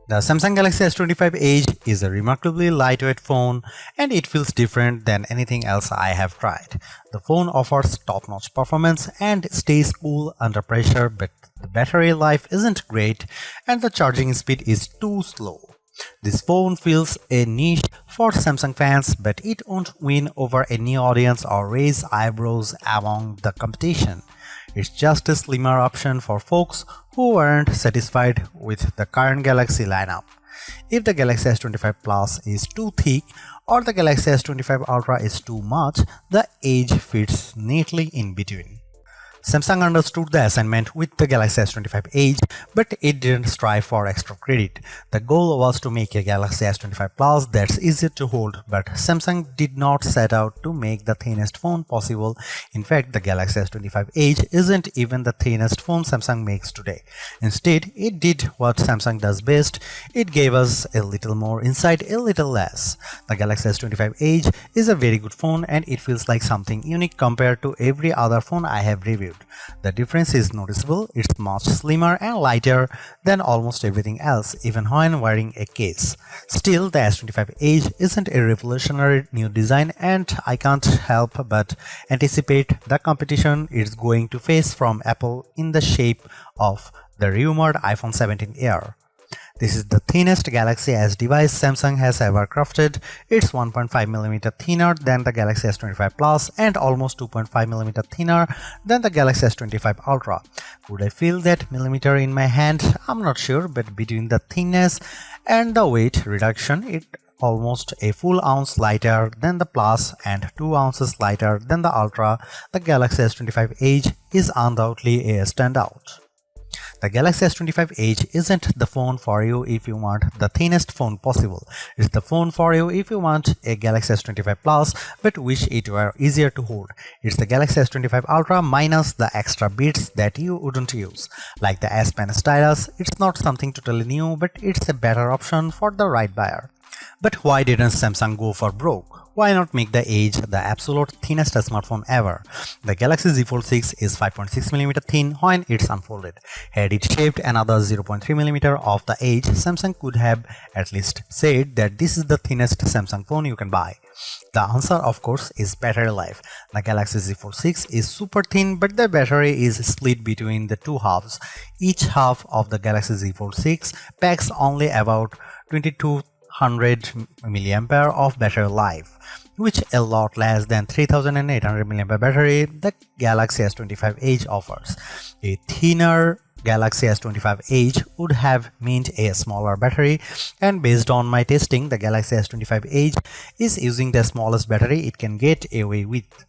The Samsung Galaxy S25 Edge is a remarkably lightweight phone and it feels different than anything else I have tried. The phone offers top-notch performance and stays cool under pressure, but the battery life isn't great and the charging speed is too slow. This phone fills a niche for Samsung fans, but it won't win over a new audience or raise eyebrows among the competition. It's just a slimmer option for folks who aren't satisfied with the current Galaxy lineup. If the Galaxy S25 Plus is too thick or the Galaxy S25 Ultra is too much, the Edge fits neatly in between. Samsung understood the assignment with the Galaxy S25 Edge, but it didn't strive for extra credit. The goal was to make a Galaxy S25 Plus that's easier to hold, but Samsung did not set out to make the thinnest phone possible. In fact, the Galaxy S25 Edge isn't even the thinnest phone Samsung makes today. Instead, it did what Samsung does best. It gave us a little more inside a little less. The Galaxy S25 Edge is a very good phone and it feels like something unique compared to every other phone I have reviewed. The difference is noticeable. It's much slimmer and lighter than almost everything else, even when wearing a case. Still, the S25 Edge isn't a revolutionary new design, and I can't help but anticipate the competition it's going to face from Apple in the shape of the rumored iPhone 17 Air. This is the thinnest Galaxy S device Samsung has ever crafted. It's 1.5mm thinner than the Galaxy S25 Plus and almost 2.5mm thinner than the Galaxy S25 Ultra. Could I feel that millimeter in my hand? I'm not sure, but between the thinness and the weight reduction, it's almost a full ounce lighter than the Plus and 2 ounces lighter than the Ultra. The Galaxy S25 Edge is undoubtedly a standout. The Galaxy S25 Edge isn't the phone for you if you want the thinnest phone possible. It's the phone for you if you want a Galaxy S25 Plus but wish it were easier to hold. It's the Galaxy S25 Ultra minus the extra bits that you wouldn't use. Like the S Pen stylus, it's not something totally new, but it's a better option for the right buyer. But why didn't Samsung go for broke? Why not make the Edge the absolute thinnest smartphone ever? The Galaxy Z Fold 6 is 5.6mm thin when it's unfolded. Had it shaved another 0.3mm off the Edge, Samsung could have at least said that this is the thinnest Samsung phone you can buy. The answer, of course, is battery life. The Galaxy Z Fold 6 is super thin, but the battery is split between the two halves. Each half of the Galaxy Z Fold 6 packs only about 2200 mAh of battery life, which a lot less than 3800 mAh battery the Galaxy S25 Edge offers. A thinner Galaxy S25 Edge would have meant a smaller battery, and based on my testing, the Galaxy S25 Edge is using the smallest battery it can get away with.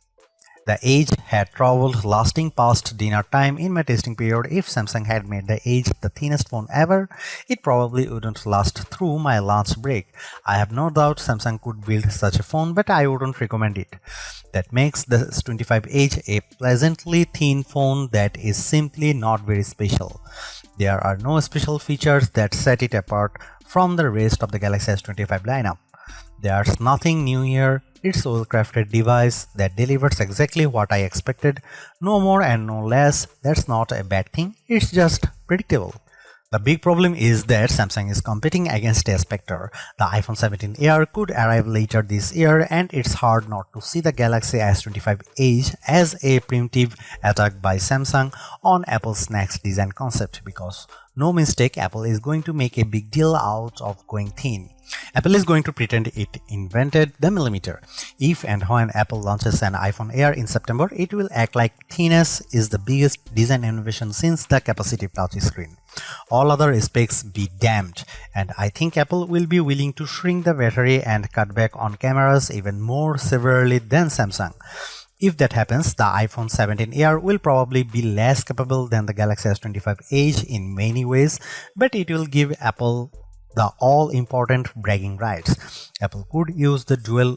The Edge had trouble lasting past dinner time in my testing period. If Samsung had made the Edge the thinnest phone ever, it probably wouldn't last through my lunch break. I have no doubt Samsung could build such a phone, but I wouldn't recommend it. That makes the S25 Edge a pleasantly thin phone that is simply not very special. There are no special features that set it apart from the rest of the Galaxy S25 lineup. There's nothing new here. It's a well-crafted device that delivers exactly what I expected, no more and no less. That's not a bad thing, it's just predictable. The big problem is that Samsung is competing against a specter. The iPhone 17 Air could arrive later this year, and it's hard not to see the Galaxy S25 Edge as a preemptive attack by Samsung on Apple's next design concept, because no mistake, Apple is going to make a big deal out of going thin. Apple is going to pretend it invented the millimeter. If and when Apple launches an iPhone Air in September, it will act like thinness is the biggest design innovation since the capacitive touchscreen. All other specs be damned, and I think Apple will be willing to shrink the battery and cut back on cameras even more severely than Samsung. If that happens, the iPhone 17 Air will probably be less capable than the Galaxy S25 Edge in many ways, but it will give Apple the all-important bragging rights. Apple could use the dual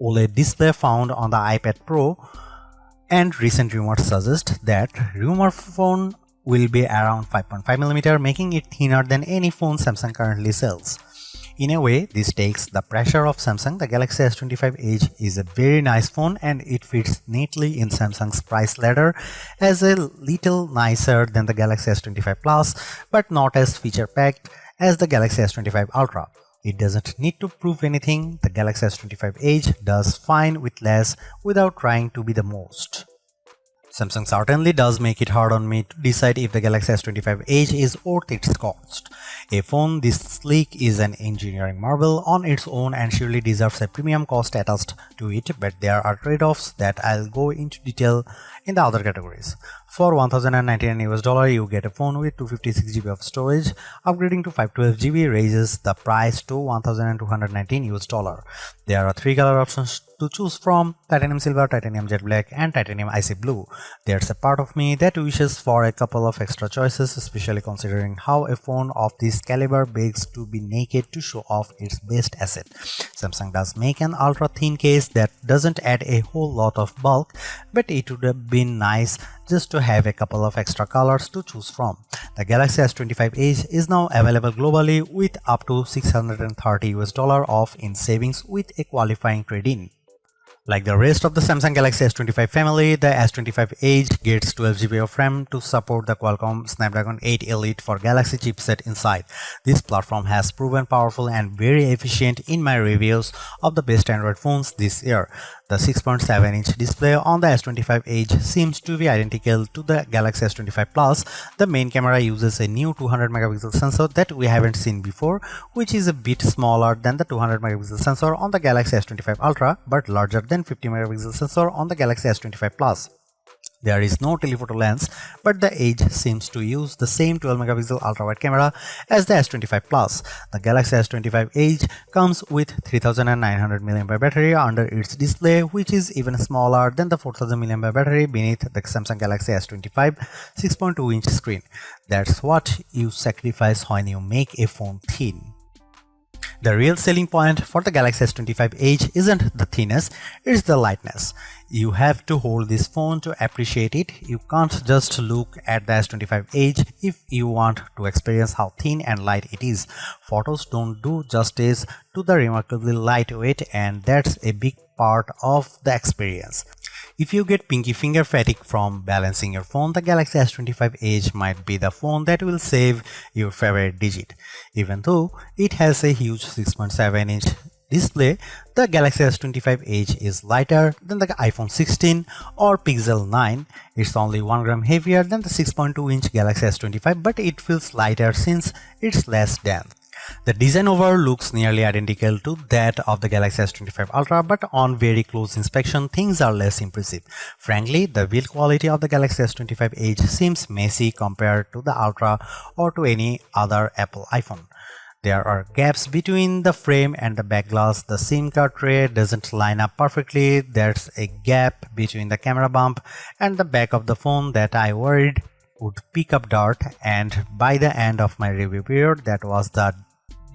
OLED display found on the iPad Pro, and recent rumors suggest that rumored phone will be around 5.5mm, making it thinner than any phone Samsung currently sells. In a way, this takes the pressure off Samsung. The Galaxy S25 Edge is a very nice phone and it fits neatly in Samsung's price ladder as a little nicer than the Galaxy S25 Plus, but not as feature-packed as the Galaxy S25 Ultra. It doesn't need to prove anything. The Galaxy S25 Edge does fine with less without trying to be the most. Samsung certainly does make it hard on me to decide if the Galaxy S25 Edge is worth its cost. A phone this sleek is an engineering marvel on its own and surely deserves a premium cost attached to it, but there are trade-offs that I'll go into detail in the other categories. For $1,099 you get a phone with 256GB of storage. Upgrading to 512GB raises the price to $1,219. There are 3 color options to choose from: titanium silver, titanium jet black, and titanium icy blue. There's a part of me that wishes for a couple of extra choices, especially considering how a phone of this caliber begs to be naked to show off its best asset. Samsung does make an ultra thin case that doesn't add a whole lot of bulk, but it would have been nice just to have a couple of extra colors to choose from. The Galaxy S25 Edge is now available globally with up to $630 off in savings with a qualifying trade-in. Like the rest of the Samsung Galaxy S25 family, the S25 Edge gets 12GB of RAM to support the Qualcomm Snapdragon 8 Elite for Galaxy chipset inside. This platform has proven powerful and very efficient in my reviews of the best Android phones this year. The 6.7-inch display on the S25 Edge seems to be identical to the Galaxy S25 Plus. The main camera uses a new 200MP sensor that we haven't seen before, which is a bit smaller than the 200MP sensor on the Galaxy S25 Ultra but larger than 50MP sensor on the Galaxy S25 Plus. There is no telephoto lens, but the Edge seems to use the same 12MP ultra-wide camera as the S25 Plus. The Galaxy S25 Edge comes with 3900mAh battery under its display, which is even smaller than the 4000mAh battery beneath the Samsung Galaxy S25 6.2-inch screen. That's what you sacrifice when you make a phone thin. The real selling point for the Galaxy S25 Edge isn't the thinness, it's the lightness. You have to hold this phone to appreciate it. You can't just look at the S25 Edge if you want to experience how thin and light it is. Photos don't do justice to the remarkably lightweight, and that's a big part of the experience. If you get pinky finger fatigue from balancing your phone, the Galaxy S25 Edge might be the phone that will save your favorite digit. Even though it has a huge 6.7-inch display, the Galaxy S25 Edge is lighter than the iPhone 16 or Pixel 9. It's only 1 gram heavier than the 6.2-inch Galaxy S25, but it feels lighter since it's less dense. The design overall looks nearly identical to that of the Galaxy S25 Ultra, but on very close inspection, things are less impressive. Frankly, the build quality of the Galaxy S25 Edge seems messy compared to the Ultra or to any other Apple iPhone. There are gaps between the frame and the back glass. The SIM card tray doesn't line up perfectly. There's a gap between the camera bump and the back of the phone that I worried would pick up dirt, and by the end of my review period, that was the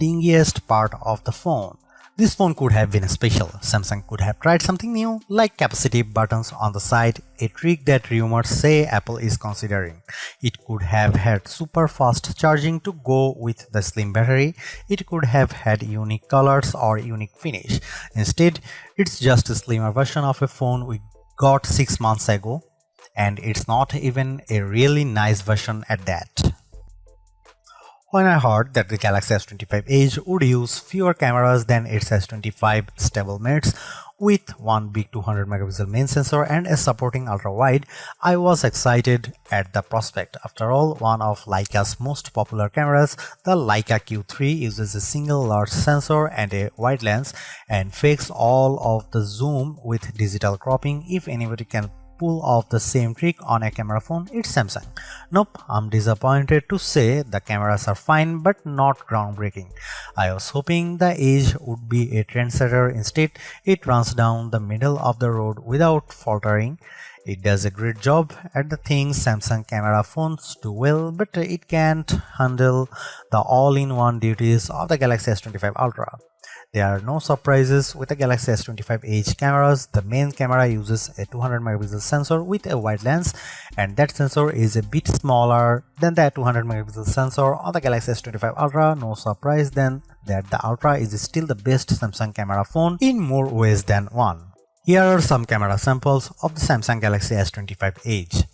dingiest part of the phone. This phone could have been special. Samsung could have tried something new, like capacitive buttons on the side, a trick that rumors say Apple is considering. It could have had super fast charging to go with the slim battery. It could have had unique colors or unique finish. Instead, it's just a slimmer version of a phone we got 6 months ago, and it's not even a really nice version at that. When I heard that the Galaxy S25 Edge would use fewer cameras than its S25 stablemates with one big 200MP main sensor and a supporting ultra-wide, I was excited at the prospect. After all, one of Leica's most popular cameras, the Leica Q3, uses a single large sensor and a wide lens and fakes all of the zoom with digital cropping. If anybody can pull off the same trick on a camera phone, it's Samsung. Nope, I'm disappointed to say the cameras are fine but not groundbreaking. I was hoping the Edge would be a trendsetter. Instead, it runs down the middle of the road without faltering. It does a great job at the things Samsung camera phones do well, but it can't handle the all-in-one duties of the Galaxy S25 Ultra. There are no surprises with the Galaxy S25 Edge cameras. The main camera uses a 200MP sensor with a wide lens, and that sensor is a bit smaller than the 200MP sensor on the Galaxy S25 Ultra. No surprise then that the Ultra is still the best Samsung camera phone in more ways than one. Here are some camera samples of the Samsung Galaxy S25 Edge.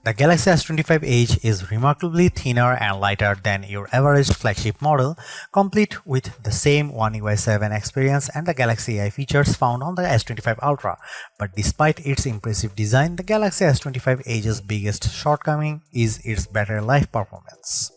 The Galaxy S25 Edge is remarkably thinner and lighter than your average flagship model, complete with the same One UI 7 experience and the Galaxy AI features found on the S25 Ultra. But despite its impressive design, the Galaxy S25 Edge's biggest shortcoming is its battery life performance.